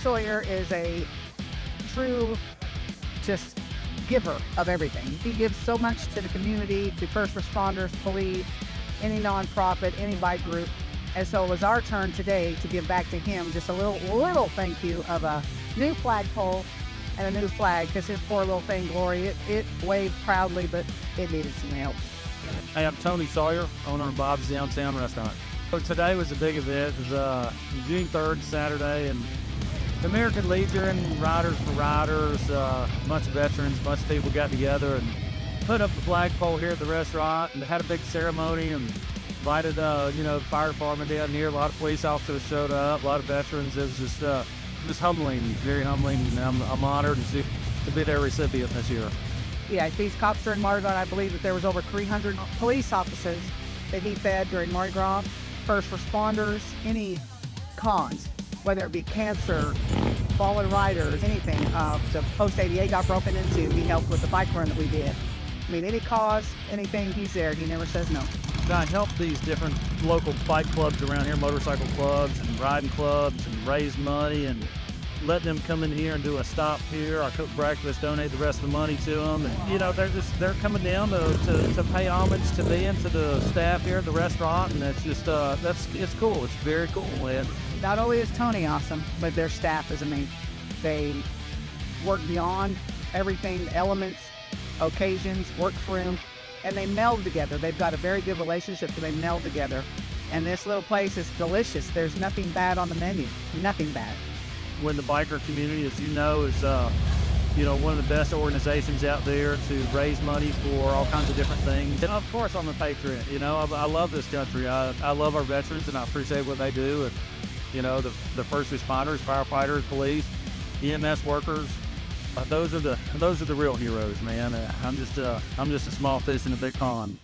Sawyer is a true just giver of everything. He gives so much to the community, to first responders, police, any nonprofit, any bike group. And so it was our turn today to give back to him just a little thank you of a new flagpole and a new flag, because his poor little thing, Glory, it waved proudly, but it needed some help. Hey, I'm Tony Sawyer, owner of Bob's Downtown Restaurant. So today was a big event. It was June 3rd, Saturday, and the American Legion, Riders for Riders, a bunch of veterans, a bunch of people got together and put up the flagpole here at the restaurant and had a big ceremony and invited, the fire department down here. A lot of police officers showed up, a lot of veterans. It was just humbling, very humbling, and I'm honored to be their recipient this year. Yeah, these cops during Mardi Gras, I believe that there was over 300 police officers that he fed during Mardi Gras, first responders, any cause, whether it be cancer, fallen riders, anything. The Post 88 got broken into, he helped with the bike run that we did. I mean, any cause, anything, he's there. He never says no. I help these different local bike clubs around here, motorcycle clubs and riding clubs, and raise money and let them come in here and do a stop here. I cook breakfast, donate the rest of the money to them. And, they're coming down to pay homage to me and to the staff here at the restaurant. And it's just, it's cool. It's very cool, man. Not only is Tony awesome, but their staff is amazing. They work beyond everything, elements, occasions, work for him, and they meld together. They've got a very good relationship, so they meld together. And this little place is delicious. There's nothing bad on the menu, nothing bad. When the biker community, as you know, is one of the best organizations out there to raise money for all kinds of different things. And of course, I'm a patriot. I love this country. I love our veterans, and I appreciate what they do. And the first responders, firefighters, police, EMS workers. Those are the real heroes, man. I'm just a small fish in a big pond.